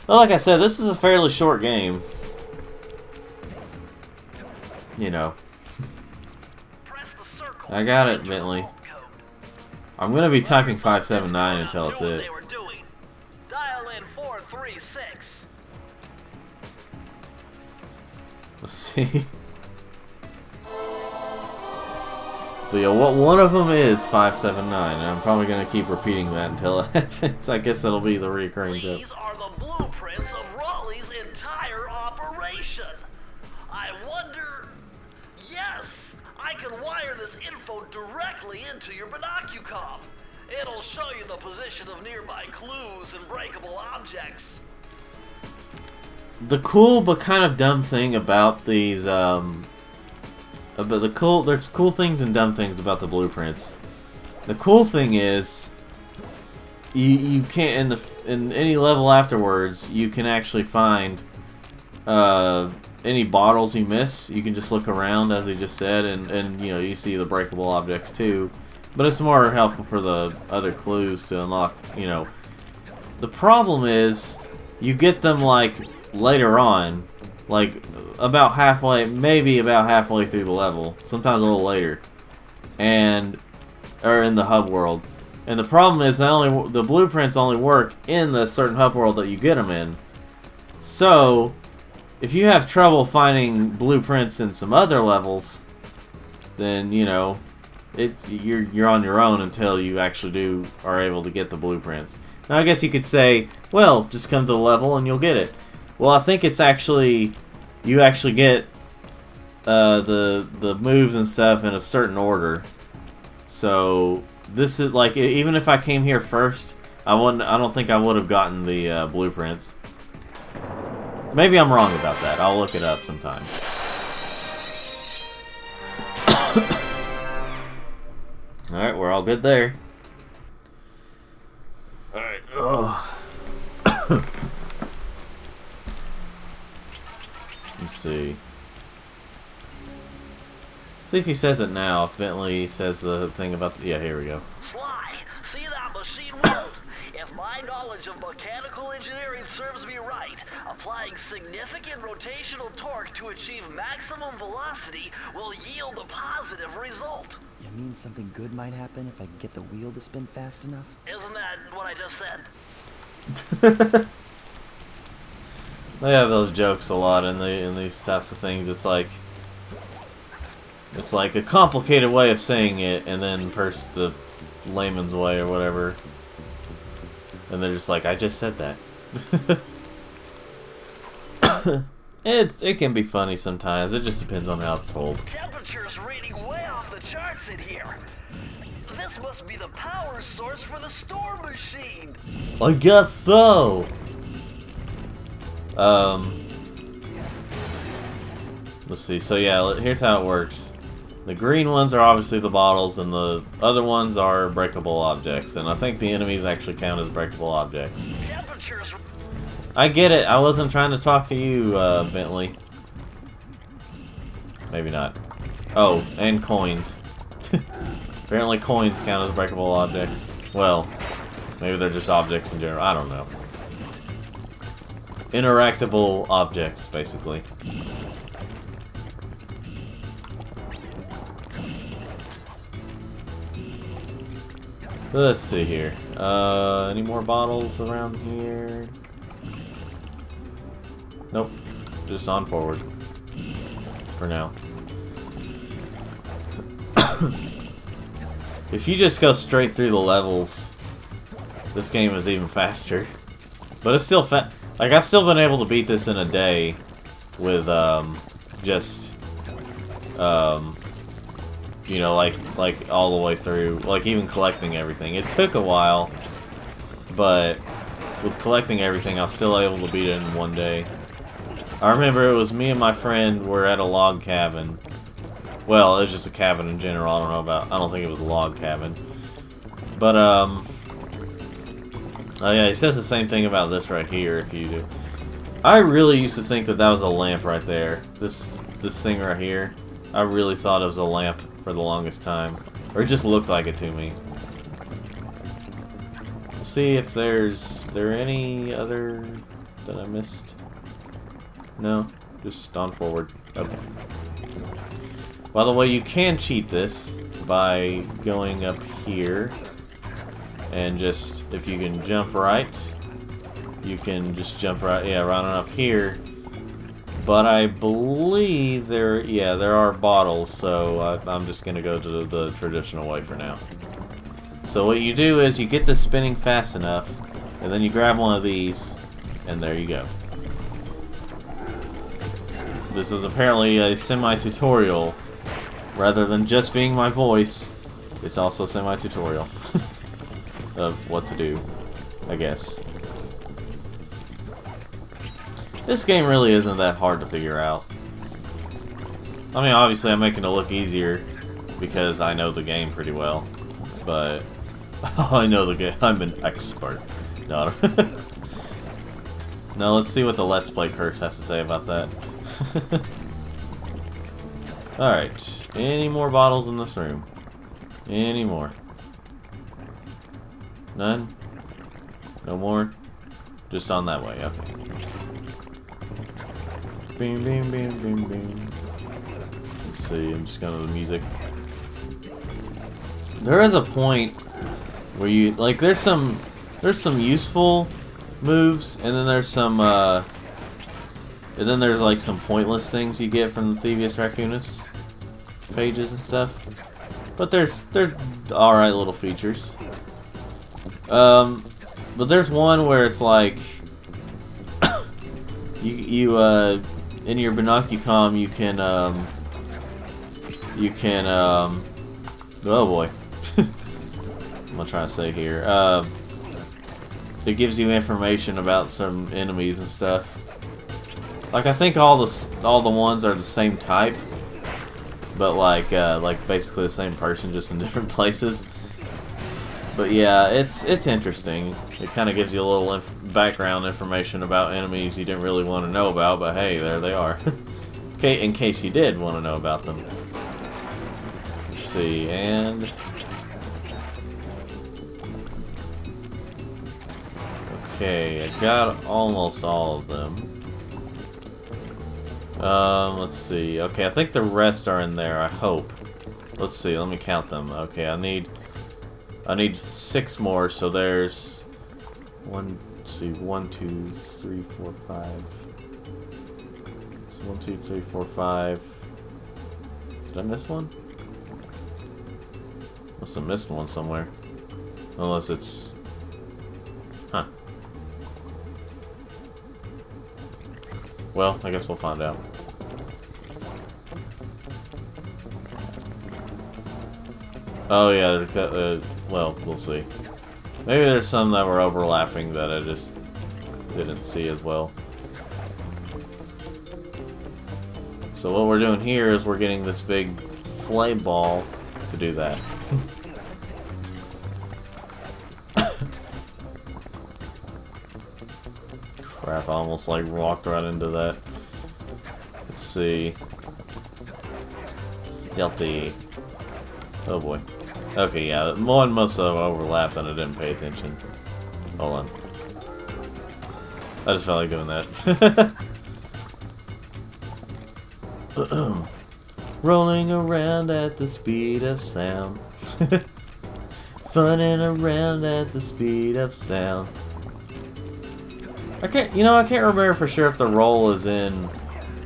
Well, like I said, this is a fairly short game. You know. I got it, Bentley. I'm gonna be typing 579 until it's it. Dial in 436. Let's see. But yeah, what one of them is 579, and I'm probably gonna keep repeating that until it happens. I guess it'll be the recurring joke. These are the blueprints of Raleigh's entire operation. I wonder. Yes, I can wire this info directly into your binocucom. It'll show you the position of nearby clues and breakable objects. The cool but kind of dumb thing about these, there's cool things and dumb things about the blueprints. The cool thing is, you can't in any level afterwards, you can actually find any bottles you miss. You can just look around, as he just said, and you know, you see the breakable objects too. But it's more helpful for the other clues to unlock, you know. The problem is, you get them, like, later on. Like, about halfway, maybe about halfway through the level. Sometimes a little later. Or in the hub world. And the problem is, the blueprints only work in the certain hub world that you get them in. So, if you have trouble finding blueprints in some other levels, then, you know, you're on your own until you actually are able to get the blueprints. Now I guess you could say, well, just come to the level and you'll get it. Well, I think it's actually you actually get the moves and stuff in a certain order. So this is like, even if I came here first, I don't think I would have gotten the blueprints. Maybe I'm wrong about that. I'll look it up sometime. Alright, we're all good there. Alright, let's see. See if he says it now. If Bentley says the thing about the... Yeah, here we go. Sly, see that machine world? If my knowledge of mechanical engineering serves me right, applying significant rotational torque to achieve maximum velocity will yield a positive result. You mean something good might happen if I can get the wheel to spin fast enough? Isn't that what I just said? They have those jokes a lot in these types of things. It's like a complicated way of saying it, and then the layman's way or whatever. And they're just like, I just said that. It can be funny sometimes. It just depends on how it's told. Temperature's reading way off the charts in here. This must be the power source for the storm machine. I guess so. Let's see. So yeah, here's how it works. The green ones are obviously the bottles, and the other ones are breakable objects. And I think the enemies actually count as breakable objects. I get it. I wasn't trying to talk to you, Bentley. Maybe not. Oh, and coins. Apparently coins count as breakable objects. Well, maybe they're just objects in general. I don't know. Interactable objects, basically. Let's see here. Any more bottles around here? Nope. Just on forward. For now. If you just go straight through the levels, this game is even faster. But it's still like, I've still been able to beat this in a day with, you know, like all the way through, like even collecting everything. It took a while, but with collecting everything, I was still able to beat it in one day. I remember it was me and my friend were at a log cabin. Well, it was just a cabin in general. I don't think it was a log cabin. But, oh yeah, he says the same thing about this right here, if you do. I really used to think that that was a lamp right there. This thing right here. I really thought it was a lamp for the longest time. Or it just looked like it to me. We'll see if there any other that I missed? No? Just on forward. Okay. By the way, you can cheat this by going up here and just, if you can jump right, you can just jump right, yeah, right on up here. But I believe there are bottles, so I'm just gonna go to the traditional way for now. So what you do is you get this spinning fast enough, and then you grab one of these, and there you go. This is apparently a semi-tutorial. Rather than just being my voice, it's also semi-tutorial of what to do, I guess. This game really isn't that hard to figure out. I mean, obviously I'm making it look easier because I know the game pretty well, but I know the game. I'm an expert. No. Now let's see what the Let's Play curse has to say about that. Alright, any more bottles in this room? Any more? None? No more? Just on that way, okay. Beam, beam, beam, beam, beam. Let's see, I'm just going to the music. There is a point where you, like, there's some useful moves, and then there's some, like some pointless things you get from the Thievius Raccoonus pages and stuff. But there's alright little features. But there's one where it's like you in your binocucom you can oh boy. I'm gonna try to say here. It gives you information about some enemies and stuff. Like, I think all the ones are the same type, but like basically the same person, just in different places. But yeah, it's interesting. It kind of gives you a little background information about enemies you didn't really want to know about, but hey, there they are. Okay, in case you did want to know about them. Let's see, and okay, I got almost all of them. Let's see. Okay, I think the rest are in there, I hope. Let's see, let me count them. Okay, I need 6 more, so there's 1, 2, 3, 4, 5. So 1, 2, 3, 4, 5. Did I miss one? Must have missed one somewhere. Unless it's... Huh. Well, I guess we'll find out. Oh yeah, well, we'll see. Maybe there's some that were overlapping that I just didn't see as well. So what we're doing here is we're getting this big flame ball to do that. Crap, I almost like walked right into that. Let's see. Stealthy. Oh boy. Okay, yeah, one must have overlapped and I didn't pay attention. Hold on. I just felt like doing that. Rolling around at the speed of sound. Funning around at the speed of sound. I can't remember for sure if the roll is in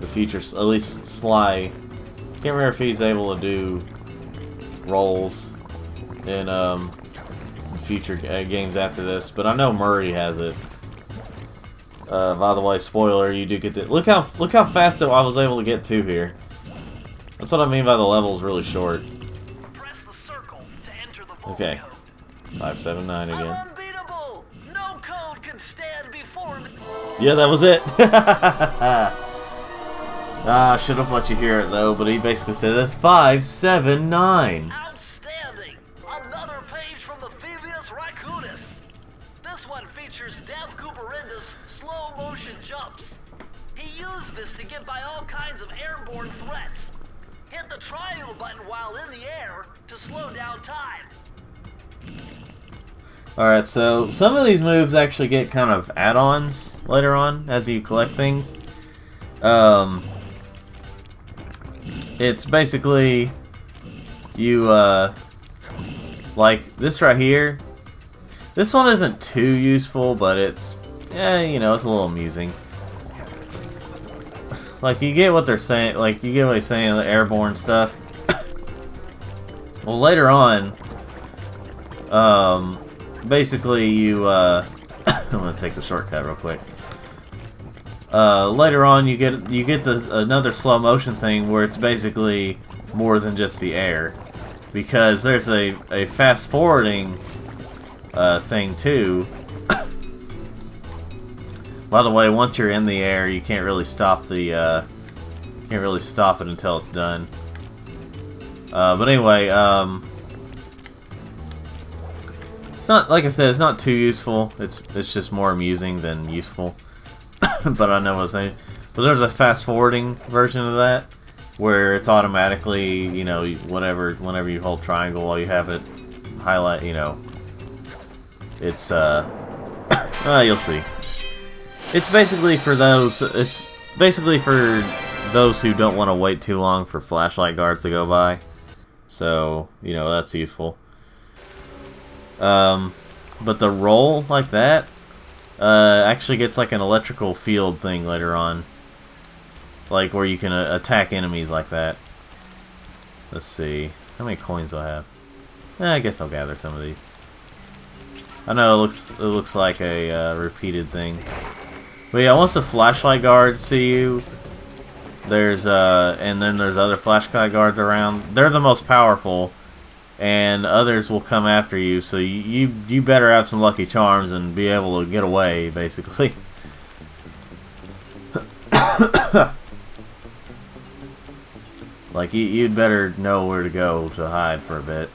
the future, at least Sly. Can't remember if he's able to do rolls in future games after this, but I know Murray has it. By the way, spoiler, you do get to look how fast I was able to get to here. That's what I mean by the level's really short. Press the circle to enter the vault Okay, code. 579 again. I'm unbeatable. No code can stand before me. Yeah, that was it. I should have let you hear it though, but he basically said that's 579. Outstanding! Another page from the Thievius Raccoonus. This one features Dev Cooperindus slow motion jumps. He used this to get by all kinds of airborne threats. Hit the triangle button while in the air to slow down time. Alright, so some of these moves actually get kind of add-ons later on as you collect things. It's basically you like this right here. This one isn't too useful, but it's you know, it's a little amusing. Like you get what they're saying, like you get what he's saying, the airborne stuff. Well, later on, basically you I'm gonna take the shortcut real quick. Later on you get another slow motion thing where it's basically more than just the air, because there's a fast forwarding thing too. By the way, once you're in the air, you can't really stop the can't really stop it until it's done. But anyway, it's not, like I said, it's not too useful. It's just more amusing than useful. But I know what I'm saying. But there's a fast forwarding version of that where it's automatically, you know, whenever you hold triangle while you have it highlight, you know, it's you'll see. It's basically for those. It's basically for those who don't want to wait too long for flashlight guards to go by. So you know that's useful. But the roll like that actually gets like an electrical field thing later on, like where you can attack enemies like that. Let's see, how many coins do I have? I guess I'll gather some of these. I know it looks like a repeated thing. But yeah, once the flashlight guards see you, there's and then there's other flashlight guards around. They're the most powerful, and others will come after you. So you better have some lucky charms and be able to get away, basically. Like you'd better know where to go to hide for a bit.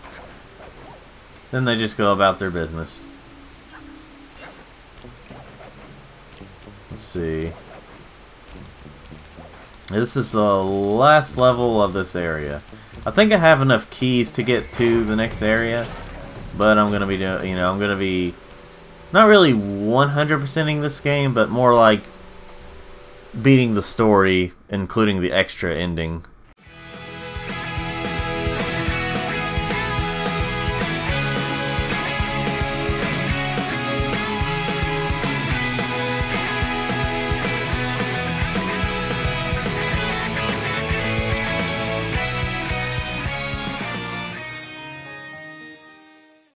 Then they just go about their business. Let's see. This is the last level of this area. I think I have enough keys to get to the next area, but I'm gonna be doing, you know, I'm gonna be not really 100%ing this game, but more like beating the story, including the extra ending